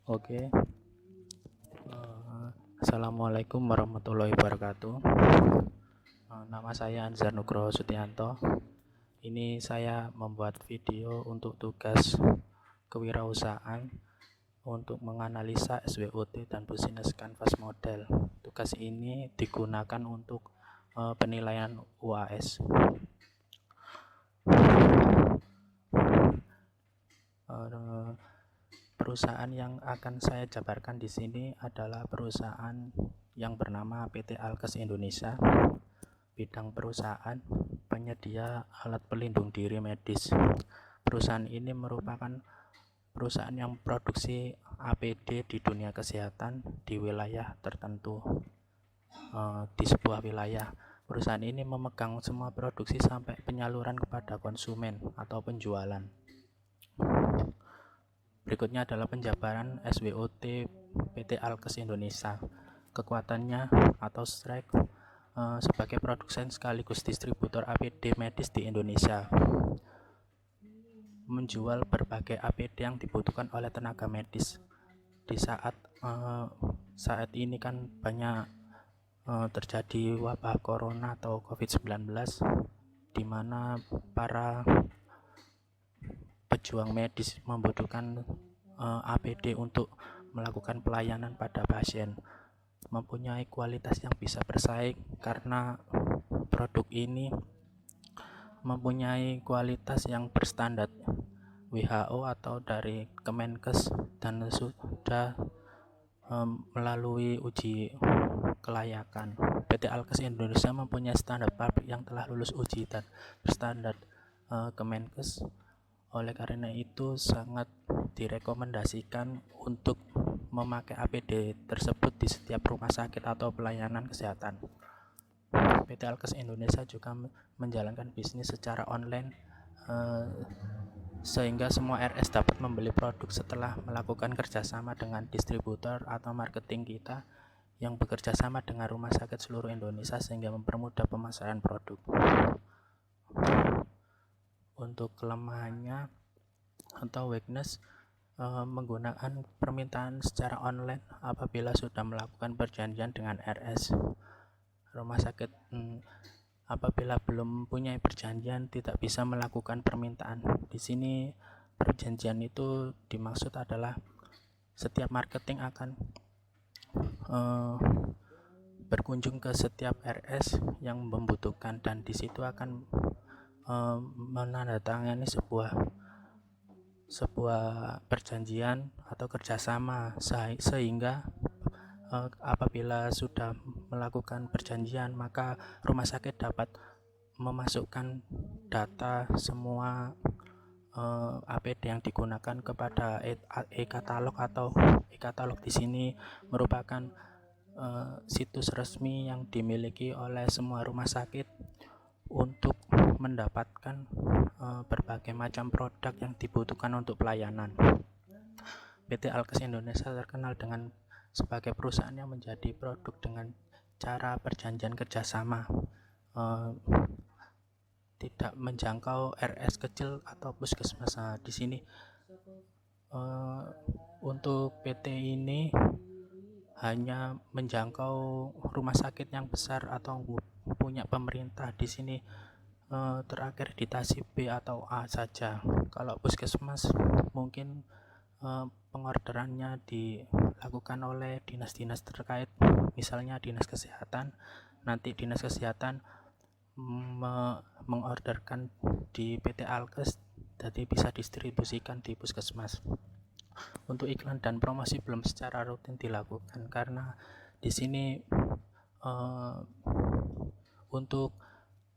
Oke, Assalamualaikum warahmatullahi wabarakatuh. Nama saya Anzar Nugroho Sutianto. Ini saya membuat video untuk tugas kewirausahaan untuk menganalisa SWOT dan Business Canvas Model. Tugas ini digunakan untuk penilaian UAS. Perusahaan yang akan saya jabarkan di sini adalah perusahaan yang bernama PT Alkes Indonesia. Bidang perusahaan penyedia alat pelindung diri medis. Perusahaan ini merupakan perusahaan yang produksi APD di dunia kesehatan di wilayah tertentu. Di sebuah wilayah, perusahaan ini memegang semua produksi sampai penyaluran kepada konsumen atau penjualan. Berikutnya adalah penjabaran SWOT PT Alkes Indonesia. Kekuatannya atau strike sebagai produsen sekaligus distributor APD medis di Indonesia, menjual berbagai APD yang dibutuhkan oleh tenaga medis. Di saat ini kan banyak terjadi wabah corona atau COVID-19, di mana para pejuang medis membutuhkan APD untuk melakukan pelayanan pada pasien, mempunyai kualitas yang bisa bersaing karena produk ini mempunyai kualitas yang berstandar WHO atau dari Kemenkes dan sudah melalui uji kelayakan. PT Alkes Indonesia mempunyai standar pabrik yang telah lulus uji dan berstandar Kemenkes. Oleh karena itu sangat direkomendasikan untuk memakai APD tersebut di setiap rumah sakit atau pelayanan kesehatan. PT Alkes Indonesia juga menjalankan bisnis secara online, sehingga semua RS dapat membeli produk setelah melakukan kerjasama dengan distributor atau marketing kita yang bekerja sama dengan rumah sakit seluruh Indonesia, sehingga mempermudah pemasaran produk. Untuk kelemahannya atau weakness, menggunakan permintaan secara online apabila sudah melakukan perjanjian dengan RS. Rumah sakit apabila belum punya perjanjian tidak bisa melakukan permintaan. Di sini perjanjian itu dimaksud adalah setiap marketing akan berkunjung ke setiap RS yang membutuhkan, dan di situ akan menandatangani sebuah perjanjian atau kerjasama, sehingga apabila sudah melakukan perjanjian maka rumah sakit dapat memasukkan data semua APD yang digunakan kepada e-katalog atau e-katalog di sini merupakan situs resmi yang dimiliki oleh semua rumah sakit untuk mendapatkan berbagai macam produk yang dibutuhkan untuk pelayanan. PT Alkes Indonesia terkenal dengan sebagai perusahaan yang menjadi produk dengan cara perjanjian kerjasama, tidak menjangkau RS kecil atau puskesmas. Di sini untuk PT ini hanya menjangkau rumah sakit yang besar atau punya pemerintah. Di sini terakreditasi B atau A saja. Kalau puskesmas mungkin pengorderannya dilakukan oleh dinas-dinas terkait, misalnya dinas kesehatan. Nanti dinas kesehatan mengorderkan di PT Alkes, jadi bisa distribusikan di puskesmas. Untuk iklan dan promosi belum secara rutin dilakukan karena di sini untuk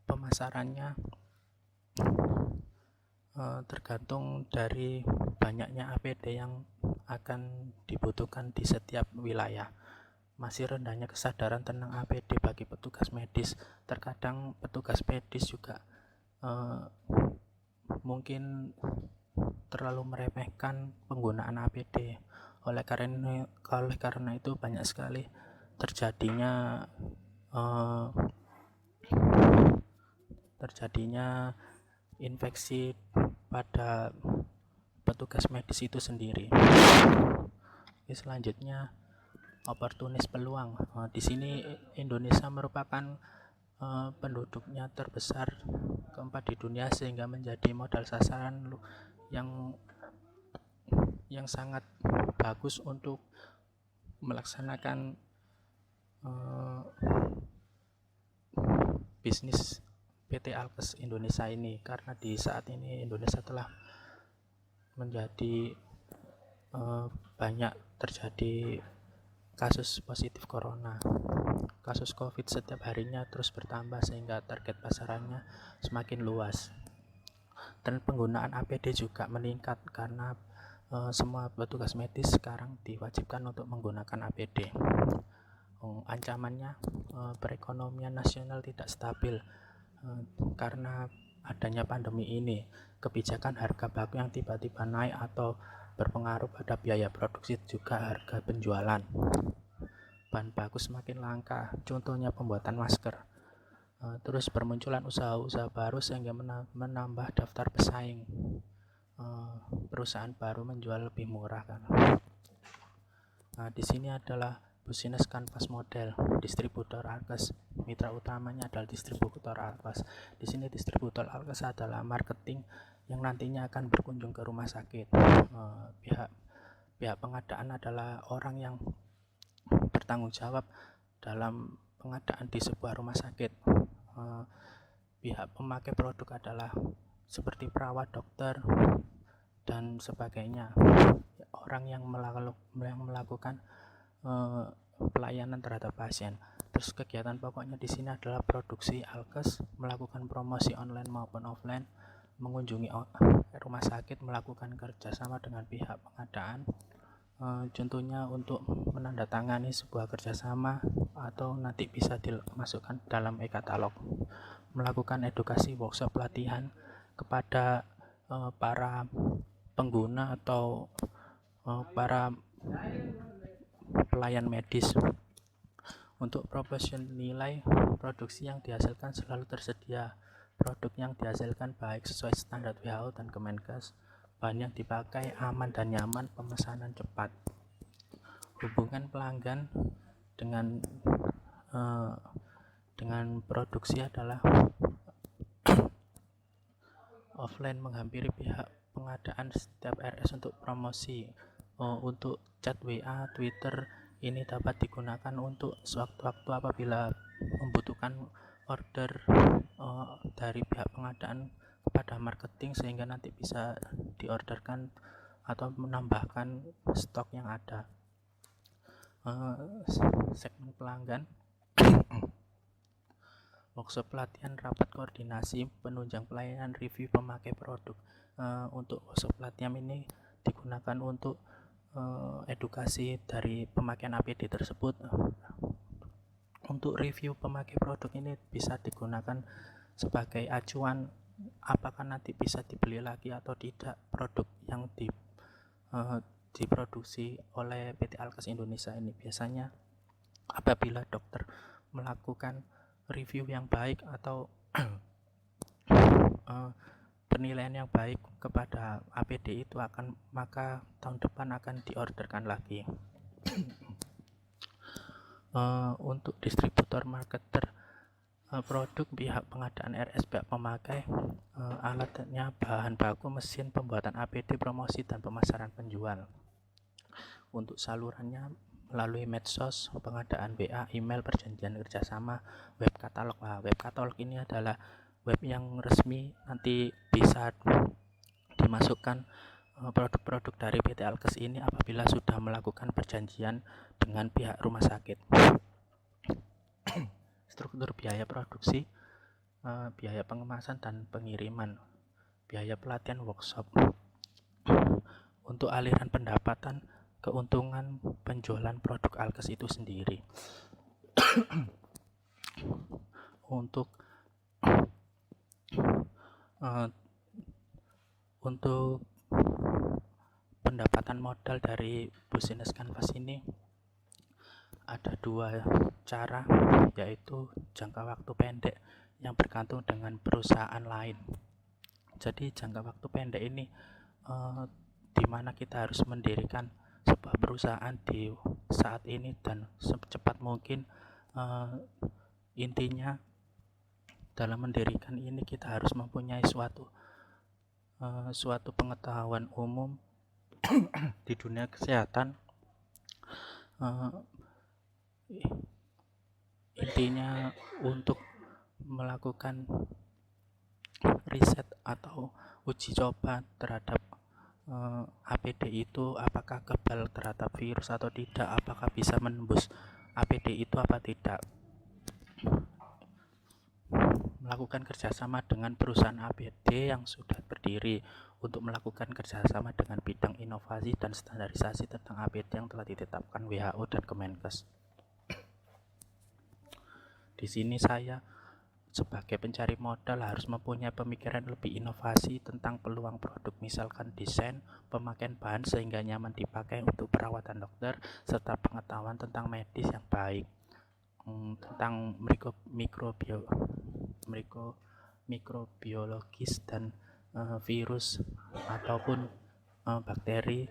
pemasarannya tergantung dari banyaknya APD yang akan dibutuhkan di setiap wilayah. Masih rendahnya kesadaran tentang APD bagi petugas medis. Terkadang petugas medis juga mungkin terlalu meremehkan penggunaan APD. Oleh karena itu banyak sekali terjadinya infeksi pada petugas medis itu sendiri. selanjutnya oportunis peluang. Di sini Indonesia merupakan penduduknya terbesar keempat di dunia, sehingga menjadi modal sasaran yang sangat bagus untuk melaksanakan bisnis PT Alkes Indonesia ini, karena di saat ini Indonesia telah menjadi banyak terjadi kasus positif corona. Kasus COVID setiap harinya terus bertambah, sehingga target pasarannya semakin luas. Dan penggunaan APD juga meningkat karena semua petugas medis sekarang diwajibkan untuk menggunakan APD. Ancamannya perekonomian nasional tidak stabil karena adanya pandemi ini. Kebijakan harga baku yang tiba-tiba naik atau berpengaruh pada biaya produksi, juga harga penjualan. Bahan baku semakin langka, contohnya pembuatan masker. Terus bermunculan usaha-usaha baru sehingga menambah daftar pesaing. Perusahaan baru menjual lebih murah kan. Di sini adalah Business Canvas Model, distributor Alkes. Mitra utamanya adalah distributor Alkes. Di sini distributor Alkes adalah marketing yang nantinya akan berkunjung ke rumah sakit. Pihak pengadaan adalah orang yang bertanggung jawab dalam pengadaan di sebuah rumah sakit. Pihak pemakai produk adalah seperti perawat, dokter, dan sebagainya, orang yang melakukan pelayanan terhadap pasien. Terus kegiatan pokoknya di sini adalah produksi Alkes, melakukan promosi online maupun offline, mengunjungi rumah sakit, melakukan kerjasama dengan pihak pengadaan. Contohnya untuk menandatangani sebuah kerjasama atau nanti bisa dimasukkan dalam e-katalog, melakukan edukasi workshop pelatihan kepada para pengguna atau para pelayan medis. Untuk proporsi nilai produksi yang dihasilkan selalu tersedia. Produk yang dihasilkan baik sesuai standar WHO dan Kemenkes. Bahan yang dipakai aman dan nyaman, pemesanan cepat. Hubungan pelanggan dengan produksi adalah offline, menghampiri pihak pengadaan setiap RS untuk promosi. Untuk chat WA, Twitter ini dapat digunakan untuk sewaktu-waktu apabila membutuhkan order dari pihak pengadaan kepada marketing, sehingga nanti bisa diorderkan atau menambahkan stok yang ada. Segmen pelanggan, workshop pelatihan, rapat koordinasi, penunjang pelayanan, review pemakai produk. Untuk workshop pelatihan ini digunakan untuk edukasi dari pemakaian APD tersebut. Untuk review pemakai produk ini bisa digunakan sebagai acuan apakah nanti bisa dibeli lagi atau tidak produk yang diproduksi oleh PT Alkes Indonesia ini. Biasanya apabila dokter melakukan review yang baik atau penilaian yang baik kepada APD itu, maka tahun depan akan diorderkan lagi. Untuk distributor marketer produk, pihak pengadaan RS, pihak pemakai alatnya, bahan baku, mesin pembuatan APD, promosi dan pemasaran penjual. Untuk salurannya melalui medsos, pengadaan WA, email, perjanjian kerjasama, web katalog. Web katalog ini adalah web yang resmi, nanti bisa dimasukkan produk-produk dari PT Alkes ini apabila sudah melakukan perjanjian dengan pihak rumah sakit. Struktur biaya produksi, biaya pengemasan dan pengiriman, biaya pelatihan workshop. Untuk aliran pendapatan, keuntungan penjualan produk Alkes itu sendiri. Untuk pendapatan modal dari Business Canvas ini ada dua cara, yaitu jangka waktu pendek yang bergantung dengan perusahaan lain. Jadi jangka waktu pendek ini di mana kita harus mendirikan sebuah perusahaan di saat ini dan secepat mungkin. Intinya dalam mendirikan ini kita harus mempunyai suatu pengetahuan umum di dunia kesehatan. Intinya untuk melakukan riset atau uji coba terhadap APD itu, apakah kebal terhadap virus atau tidak, apakah bisa menembus APD itu apa tidak. Melakukan kerjasama dengan perusahaan APD yang sudah berdiri untuk melakukan kerjasama dengan bidang inovasi dan standarisasi tentang APD yang telah ditetapkan WHO dan Kemenkes. Di sini saya sebagai pencari modal harus mempunyai pemikiran lebih inovasi tentang peluang produk, misalkan desain, pemakaian bahan sehingga nyaman dipakai untuk perawatan dokter, serta pengetahuan tentang medis yang baik, tentang mikrobiologis dan virus ataupun bakteri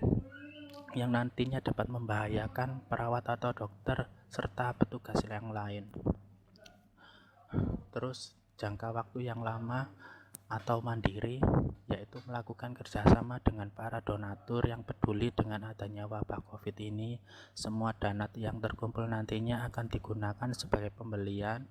yang nantinya dapat membahayakan perawat atau dokter serta petugas yang lain. Terus jangka waktu yang lama atau mandiri, yaitu melakukan kerjasama dengan para donatur yang peduli dengan adanya wabah COVID ini. Semua dana yang terkumpul nantinya akan digunakan sebagai pembelian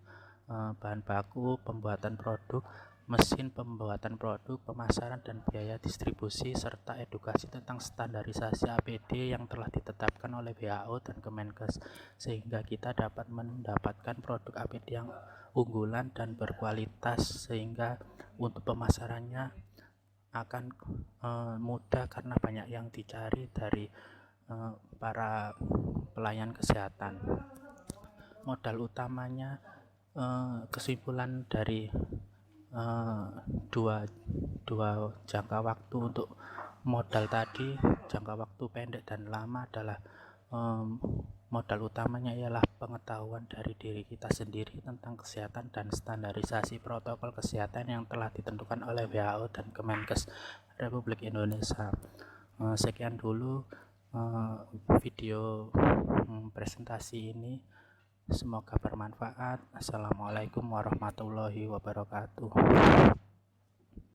bahan baku, pembuatan produk, mesin pembuatan produk, pemasaran dan biaya distribusi, serta edukasi tentang standarisasi APD yang telah ditetapkan oleh WHO dan Kemenkes, sehingga kita dapat mendapatkan produk APD yang unggulan dan berkualitas, sehingga untuk pemasarannya akan mudah karena banyak yang dicari dari para pelayan kesehatan. Modal utamanya, kesimpulan dari dua jangka waktu untuk modal tadi, jangka waktu pendek dan lama adalah modal utamanya ialah pengetahuan dari diri kita sendiri tentang kesehatan dan standarisasi protokol kesehatan yang telah ditentukan oleh WHO dan Kemenkes Republik Indonesia. Sekian dulu video presentasi ini. Semoga bermanfaat. Assalamualaikum warahmatullahi wabarakatuh.